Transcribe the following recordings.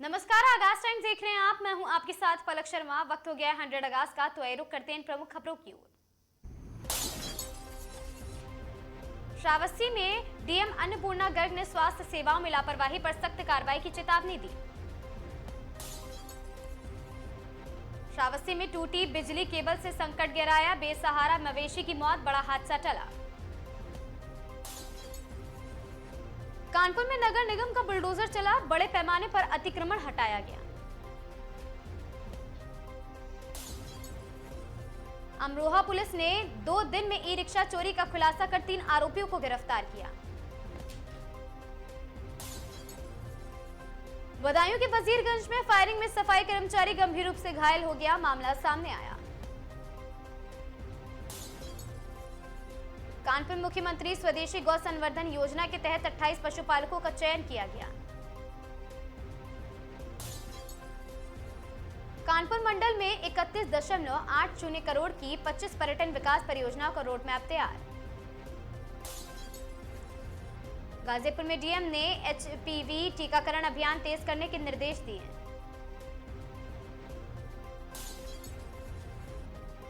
नमस्कार, आगाज टाइम्स देख रहे हैं आप। मैं हूं आपके साथ पलक शर्मा। वक्त हो गया है 100 अगस्त का, तो आइए रुक करते हैं इन प्रमुख खबरों की ओर। श्रावस्ती में डीएम अन्नपूर्णा गर्ग ने स्वास्थ्य सेवाओं में लापरवाही पर सख्त कार्रवाई की चेतावनी दी। श्रावस्ती में टूटी बिजली केबल से संकट गहराया, बेसहारा मवेशी की मौत, बड़ा हादसा टला। कानपुर में नगर निगम का बुलडोजर चला, बड़े पैमाने पर अतिक्रमण हटाया गया। अमरोहा पुलिस ने 2 दिन में ई रिक्शा चोरी का खुलासा कर 3 आरोपियों को गिरफ्तार किया। बदायूं के वजीरगंज में फायरिंग में सफाई कर्मचारी गंभीर रूप से घायल हो गया, मामला सामने आया। कानपुर मुख्यमंत्री स्वदेशी गौ संवर्धन योजना के तहत 28 पशुपालकों का चयन किया गया। कानपुर मंडल में 31.80 करोड़ की 25 पर्यटन विकास परियोजनाओं का रोड मैप तैयार। गाजीपुर में डीएम ने एचपीवी टीकाकरण अभियान तेज करने के निर्देश दिए।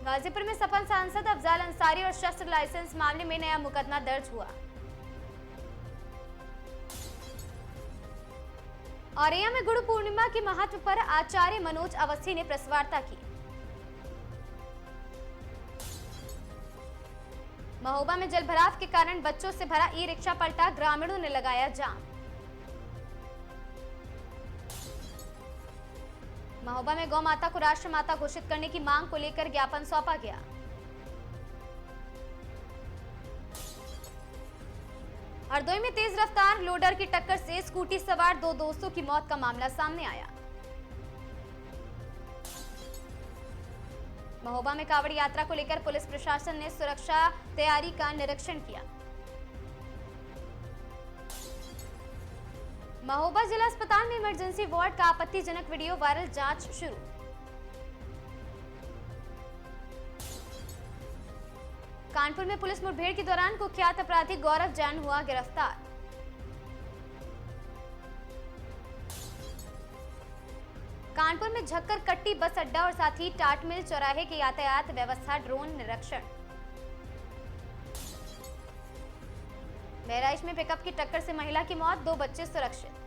गाजीपुर में सपा सांसद अफजाल अंसारी और शस्त्र लाइसेंस मामले में नया मुकदमा दर्ज हुआ। औरैया में गुरु पूर्णिमा के महत्व पर आचार्य मनोज अवस्थी ने प्रेस वार्ता की। महोबा में जलभराव के कारण बच्चों से भरा ई रिक्शा पलटा, ग्रामीणों ने लगाया जाम। महोबा में गौ माता को राष्ट्र माता घोषित करने की मांग को लेकर ज्ञापन सौंपा गया। हरदोई में तेज रफ्तार लोडर की टक्कर से स्कूटी सवार 2 दोस्तों की मौत का मामला सामने आया। महोबा में कांवड़ यात्रा को लेकर पुलिस प्रशासन ने सुरक्षा तैयारी का निरीक्षण किया। महोबा जिला अस्पताल में इमरजेंसी वार्ड का आपत्तिजनक वीडियो वायरल, जांच शुरू। कानपुर में पुलिस मुठभेड़ के दौरान कुख्यात अपराधी गौरव जैन हुआ गिरफ्तार। कानपुर में झक्कर कट्टी बस अड्डा और साथ ही टाटमिल चौराहे की यातायात व्यवस्था ड्रोन निरीक्षण। बहराइच में पिकअप की टक्कर से महिला की मौत, 2 बच्चे सुरक्षित।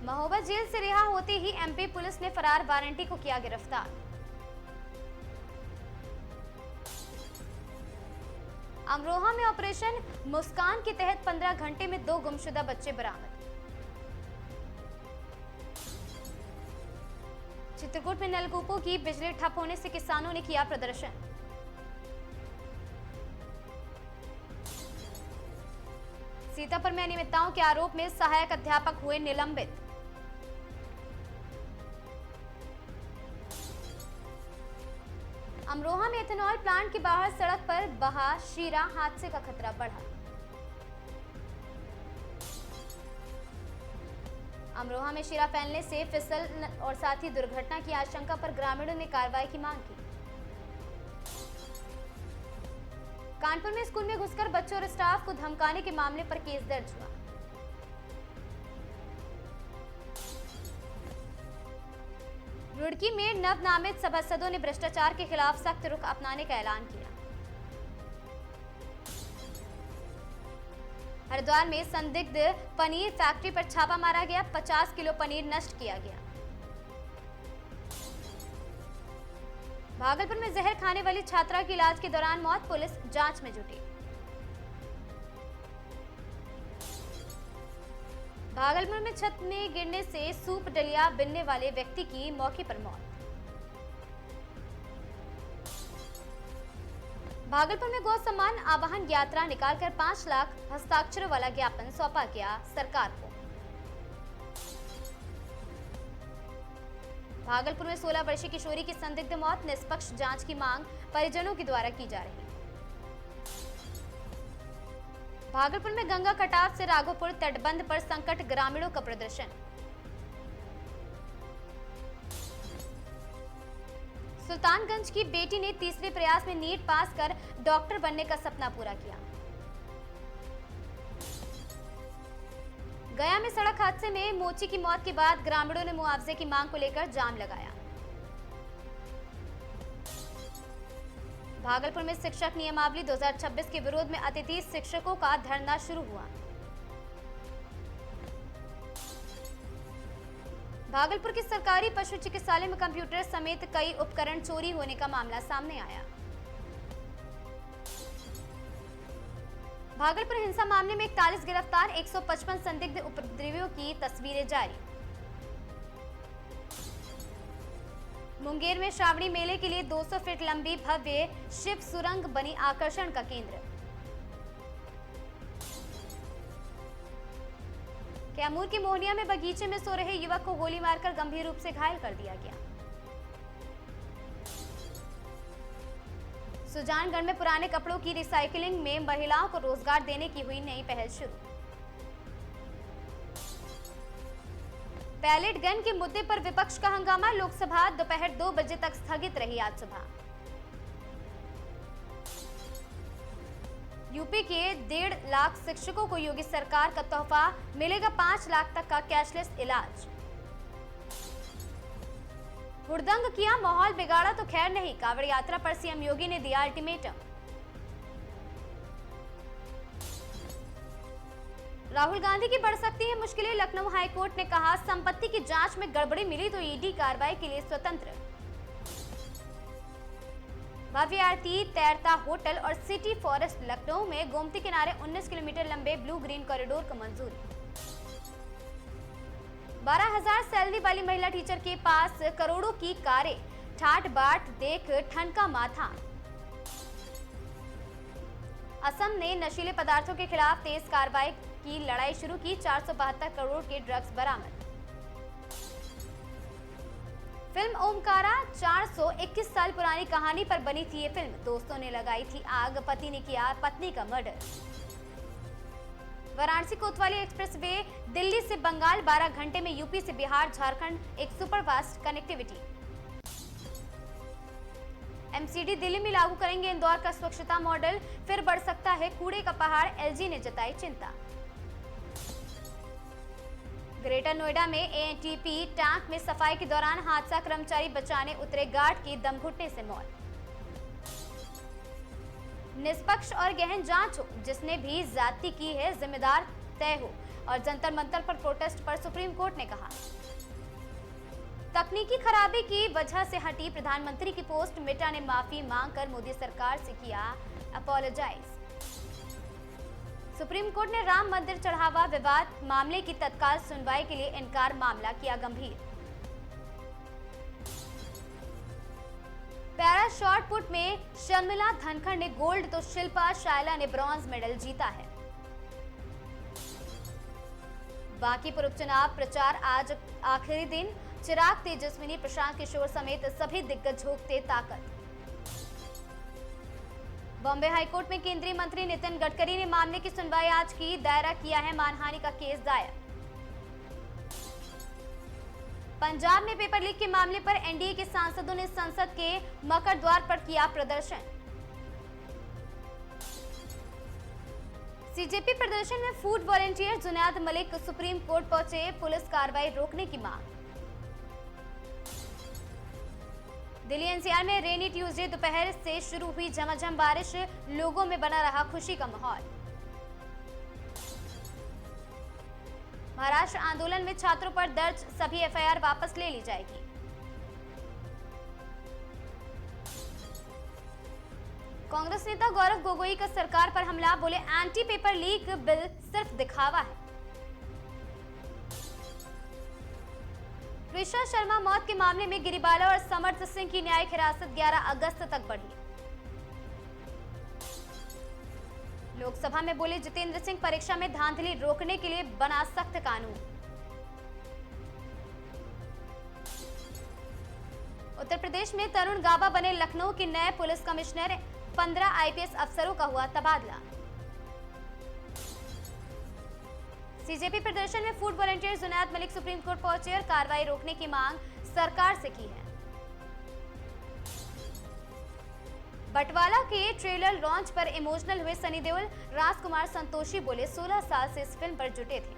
महोबा जेल से रिहा होते ही एमपी पुलिस ने फरार वारंटी को किया गिरफ्तार। अमरोहा में ऑपरेशन मुस्कान के तहत 15 घंटे में 2 गुमशुदा बच्चे बरामद। चित्रकूट में नलकूपों की बिजली ठप होने से किसानों ने किया प्रदर्शन। सीतापुर में अनियमितताओं के आरोप में सहायक अध्यापक हुए निलंबित। अमरोहा में इथेनॉल प्लांट के बाहर सड़क पर बहा शीरा, हादसे का खतरा बढ़ा। अमरोहा में शीरा फैलने से फिसल और साथ ही दुर्घटना की आशंका पर ग्रामीणों ने कार्रवाई की मांग की। कानपुर में स्कूल में घुसकर बच्चों और स्टाफ को धमकाने के मामले पर केस दर्ज हुआ। रुड़की में नवनामित सभासदों ने भ्रष्टाचार के खिलाफ सख्त रुख अपनाने का ऐलान किया। हरिद्वार में संदिग्ध पनीर फैक्ट्री पर छापा मारा गया, 50 किलो पनीर नष्ट किया गया। भागलपुर में जहर खाने वाली छात्रा की इलाज के दौरान मौत, पुलिस जांच में जुटी। भागलपुर में छत में गिरने से सूप डलिया बिनने वाले व्यक्ति की मौके पर मौत। भागलपुर में गौ सम्मान आवाहन यात्रा निकालकर 5 लाख हस्ताक्षरों वाला ज्ञापन सौंपा गया सरकार को। भागलपुर में 16 वर्षीय किशोरी की संदिग्ध मौत, निष्पक्ष जांच की मांग परिजनों के द्वारा की जा रही। भागलपुर में गंगा कटाव से राघोपुर तटबंध पर संकट, ग्रामीणों का प्रदर्शन। सुल्तानगंज की बेटी ने तीसरे प्रयास में नीट पास कर डॉक्टर बनने का सपना पूरा किया। गया में सड़क हादसे में मोची की मौत के बाद ग्रामीणों ने मुआवजे की मांग को लेकर जाम लगाया। भागलपुर में शिक्षक नियमावली 2026 के विरोध में अतिथि शिक्षकों का धरना शुरू हुआ। भागलपुर के सरकारी पशु चिकित्सालय में कंप्यूटर समेत कई उपकरण चोरी होने का मामला सामने आया। भागलपुर हिंसा मामले में 41 गिरफ्तार, 155 संदिग्ध उपद्रवियों की तस्वीरें जारी। मुंगेर में श्रावणी मेले के लिए 200 फीट लंबी भव्य शिव सुरंग बनी आकर्षण का केंद्र। कैमूर की मोहनिया में बगीचे में सो रहे युवक को गोली मारकर गंभीर रूप से घायल कर दिया गया। सुजानगढ़ में पुराने कपड़ों की रिसाइकलिंग में महिलाओं को रोजगार देने की हुई नई पहल शुरू। पैलेट गन के मुद्दे पर विपक्ष का हंगामा, लोकसभा दोपहर 2 बजे तक स्थगित रही आज सुबह। यूपी के 1.5 लाख शिक्षकों को योगी सरकार का तोहफा, मिलेगा 5 लाख तक का कैशलेस इलाज। हुड़दंग किया, माहौल बिगाड़ा तो खैर नहीं, कांवड़ यात्रा पर सीएम योगी ने दिया अल्टीमेटम। राहुल गांधी की बढ़ सकती है मुश्किलें, लखनऊ हाईकोर्ट ने कहा संपत्ति की जांच में गड़बड़ी मिली तो ईडी कार्रवाई के लिए स्वतंत्र। भव्य आरती, तैरता होटल और सिटी फॉरेस्ट लखनऊ में गोमती किनारे 19 किलोमीटर लंबे ब्लू ग्रीन कॉरिडोर को मंजूरी। 12,000 सैलरी वाली महिला टीचर के पास करोड़ों की कारें, ठाट बाट देख ठनका माथा। असम ने नशीले पदार्थों के खिलाफ तेज कार्रवाई की लड़ाई शुरू की, 472 करोड़ के ड्रग्स बरामद। फिल्म ओमकारा 421 साल पुरानी कहानी पर बनी थी ये फिल्म। दोस्तों ने लगाई थी आग, पति ने किया पत्नी का मर्डर। वाराणसी कोतवाली एक्सप्रेस वे दिल्ली से बंगाल, 12 घंटे में यूपी से बिहार झारखंड एक सुपरफास्ट कनेक्टिविटी। एमसीडी दिल्ली में लागू करेंगे इंदौर का स्वच्छता मॉडल, फिर बढ़ सकता है कूड़े का पहाड़, एलजी ने जताई चिंता। ग्रेटर नोएडा में एएनटीपी टैंक में सफाई के दौरान हादसा, कर्मचारी बचाने उतरे गार्ड की दम घुटने से मौत। निष्पक्ष और गहन जांच हो, जिसने भी ज्यादती की है जिम्मेदार तय हो, और जंतर मंतर पर प्रोटेस्ट पर सुप्रीम कोर्ट ने कहा। तकनीकी खराबी की वजह से हटी प्रधानमंत्री की पोस्ट, मेटा ने माफी मांगकर मोदी सरकार से किया अपोलोजाइज। सुप्रीम कोर्ट ने राम मंदिर चढ़ावा विवाद मामले की तत्काल सुनवाई के लिए इनकार, मामला किया गंभीर। पैरा शॉट पुट में शर्मिला धनखड़ ने गोल्ड तो शिल्पा शायला ने ब्रॉन्ज मेडल जीता है। बांकीपुर उपचुनाव प्रचार आज आखिरी दिन, चिराग तेजस्विनी, प्रशांत किशोर समेत सभी दिग्गज झोंकते ताकत। बॉम्बे हाईकोर्ट में केंद्रीय मंत्री नितिन गडकरी ने मामले की सुनवाई आज की, दायरा किया है मानहानि का केस दायर। पंजाब में पेपर लीक के मामले पर एनडीए के सांसदों ने संसद के मकर द्वार पर किया प्रदर्शन। सीजेपी प्रदर्शन में food volunteer Junaid Malik supreme court पहुंचे, पुलिस कार्रवाई रोकने की मांग। दिल्ली एनसीआर में रेनी ट्यूसडे दोपहर से शुरू हुई झमाझम बारिश, लोगों में बना रहा खुशी का माहौल। महाराष्ट्र आंदोलन में छात्रों पर दर्ज सभी एफआईआर वापस ले ली जाएगी। कांग्रेस नेता गौरव गोगोई का सरकार पर हमला, बोले एंटी पेपर लीक बिल सिर्फ दिखावा है। प्रिशा शर्मा मौत के मामले में गिरिबाला और समर्थ सिंह की न्यायिक हिरासत 11 अगस्त तक बढ़ी। लोकसभा में बोले जितेंद्र सिंह, परीक्षा में धांधली रोकने के लिए बना सख्त कानून। उत्तर प्रदेश में तरुण गाबा बने लखनऊ के नए पुलिस कमिश्नर, 15 आईपीएस अफसरों का हुआ तबादला। सीजेपी प्रदर्शन में food volunteer Junaid Malik supreme court पहुंचे और कार्रवाई रोकने की मांग सरकार से की है। बटवाला के ट्रेलर लॉन्च पर इमोशनल हुए सनी देओल, राजकुमार संतोषी बोले 16 साल से इस फिल्म पर जुटे थे।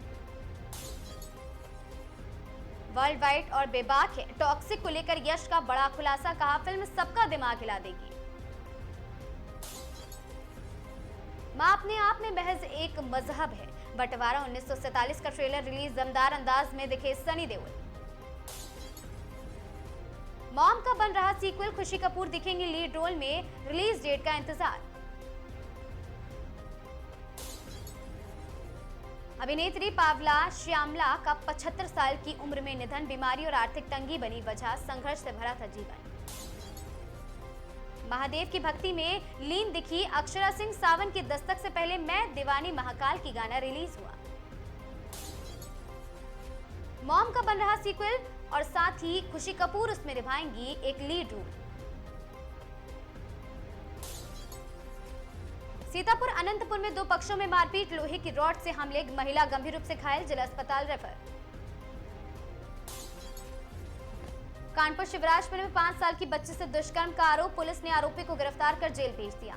वर्ल्ड वाइड और बेबाक है, टॉक्सिक को लेकर यश का बड़ा खुलासा, कहा फिल्म सबका दिमाग हिला देगी। मां अपने आप में महज एक मजहब है। बंटवारा 1947 का ट्रेलर रिलीज, दमदार अंदाज में दिखे सनी देओल। मॉम का बन रहा सीक्वल, खुशी कपूर दिखेंगी लीड रोल में, रिलीज डेट का इंतजार। अभिनेत्री पावला श्यामला का 75 साल की उम्र में निधन, बीमारी और आर्थिक तंगी बनी वजह, संघर्ष से भरा था जीवन। महादेव की भक्ति में लीन दिखी अक्षरा सिंह, सावन की दस्तक से पहले मैं दीवानी महाकाल की गाना रिलीज हुआ। मॉम का बन रहा सीक्वल और साथ ही खुशी कपूर उसमें निभाएंगी एक लीड रोल। सीतापुर अनंतपुर में दो पक्षों में मारपीट, लोहे की रॉड से हमले, महिला गंभीर रूप से घायल, जिला अस्पताल रेफर। कानपुर शिवराजपुर में 5 साल की बच्ची से दुष्कर्म का आरोप, पुलिस ने आरोपी को गिरफ्तार कर जेल भेज दिया।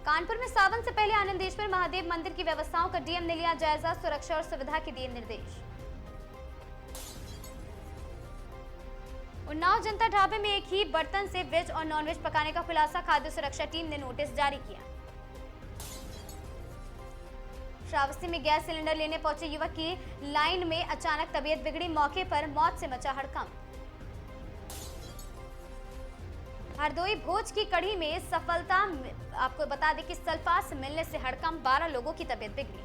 कानपुर में सावन से पहले आनंदेश्वर महादेव मंदिर की व्यवस्थाओं का डीएम ने लिया जायजा, सुरक्षा और सुविधा के दिए निर्देश। उन्नाव जनता ढाबे में एक ही बर्तन से वेज और नॉनवेज पकाने का खुलासा, खाद्य सुरक्षा टीम ने नोटिस जारी किया। श्रावस्ती में गैस सिलेंडर लेने पहुंचे युवक की लाइन में अचानक तबीयत बिगड़ी, मौके पर मौत से मचा हड़कंप। हरदोई भोज की कड़ी में सफलता, आपको बता दें कि सल्फास मिलने से हड़कंप, 12 लोगों की तबीयत बिगड़ी।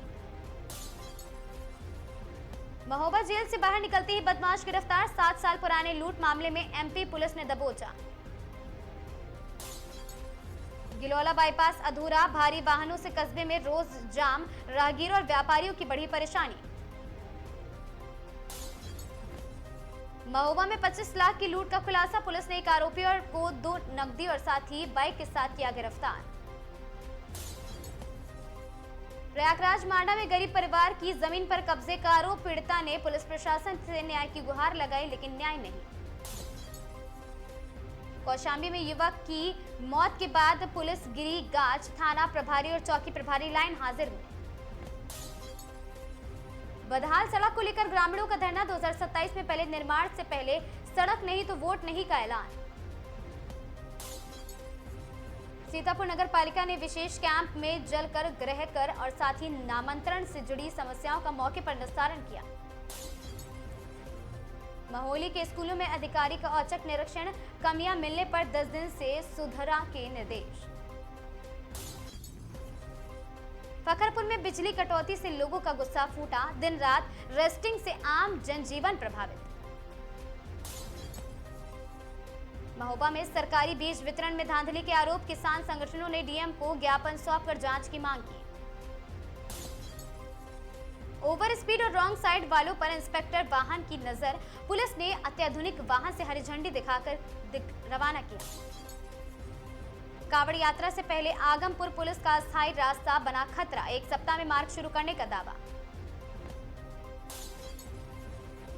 महोबा जेल से बाहर निकलते ही बदमाश गिरफ्तार, 7 साल पुराने लूट मामले में एमपी पुलिस ने दबोचा। गिलोला बाईपास अधूरा, भारी वाहनों से कस्बे में रोज जाम, राहगीरों और व्यापारियों की बड़ी परेशानी। महोबा में 25 लाख की लूट का खुलासा, पुलिस ने एक आरोपी और को 2 नकदी और साथ ही बाइक के साथ किया गिरफ्तार। प्रयागराज मांडा में गरीब परिवार की जमीन पर कब्जे का आरोप, पीड़िता ने पुलिस प्रशासन से न्याय की गुहार लगाई लेकिन न्याय नहीं। कौशाम्बी में युवक की मौत के बाद पुलिस गिरी गाज, थाना प्रभारी और चौकी प्रभारी लाइन हाजिर हुए। बदहाल सड़क को लेकर ग्रामीणों का धरना, 2027 में पहले निर्माण से पहले सड़क नहीं तो वोट नहीं का ऐलान। सीतापुर नगर पालिका ने विशेष कैंप में जलकर ग्रह कर और साथ ही नामांतरण से जुड़ी समस्याओं का मौके पर निस्तारण किया। महोली के स्कूलों में अधिकारी का औचक निरीक्षण, कमियां मिलने पर 10 दिन से सुधारा के निर्देश। फखरपुर में बिजली कटौती से लोगों का गुस्सा फूटा, दिन रात रेस्टिंग से आम जनजीवन प्रभावित। महोबा में सरकारी बीज वितरण में धांधली के आरोप, किसान संगठनों ने डीएम को ज्ञापन सौंपकर जांच की मांग की। ओवर स्पीड और रॉन्ग साइड वालों पर इंस्पेक्टर वाहन की नजर, पुलिस ने अत्याधुनिक वाहन से हरी झंडी दिखाकर रवाना किया। कांवड़ यात्रा से पहले आगमपुर पुलिस का अस्थायी रास्ता बना खतरा, 1 सप्ताह में मार्ग शुरू करने का दावा।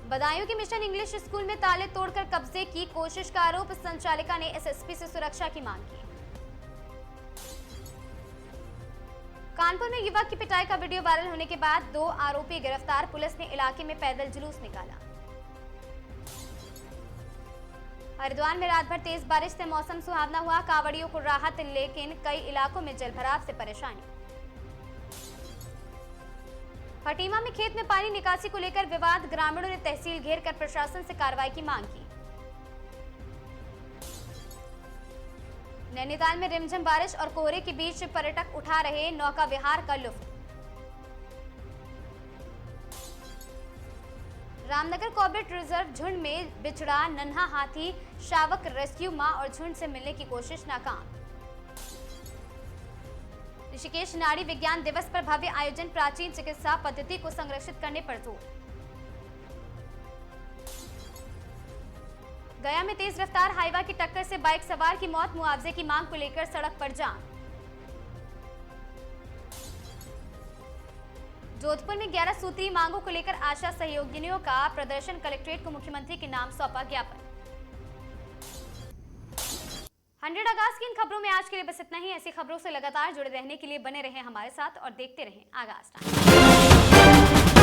बदायूं के मिशन इंग्लिश स्कूल में ताले तोड़कर कब्जे की कोशिश का आरोप, संचालिका ने एसएसपी से सुरक्षा की मांग की। कानपुर में युवक की पिटाई का वीडियो वायरल होने के बाद 2 आरोपी गिरफ्तार, पुलिस ने इलाके में पैदल जुलूस निकाला। हरिद्वार में रात भर तेज बारिश से मौसम सुहावना हुआ, कांवड़ियों को राहत, लेकिन कई इलाकों में जलभराव से परेशानी। फटीमा में खेत में पानी निकासी को लेकर विवाद, ग्रामीणों ने तहसील घेरकर प्रशासन से कार्रवाई की मांग की। नैनीताल में रिमझिम बारिश और कोहरे के बीच पर्यटक उठा रहे नौका विहार का लुत्फ। रामनगर कॉर्बेट रिजर्व झुंड में बिछड़ा नन्हा हाथी, शावक रेस्क्यू, मां और झुंड से मिलने की कोशिश नाकाम। ऋषिकेश नाड़ी विज्ञान दिवस पर भव्य आयोजन, प्राचीन चिकित्सा पद्धति को संरक्षित करने पर जोर। गया में तेज रफ्तार हाईवा की टक्कर से बाइक सवार की मौत, मुआवजे की मांग को लेकर सड़क पर जाम। जोधपुर में 11 सूत्री मांगों को लेकर आशा सहयोगिनियों का प्रदर्शन, कलेक्ट्रेट को मुख्यमंत्री के नाम सौंपा ज्ञापन। 100 अगस्त की इन खबरों में आज के लिए बस इतना ही। ऐसी खबरों से लगातार जुड़े रहने के लिए बने रहें हमारे साथ और देखते रहें आगाज टाइम्स। है।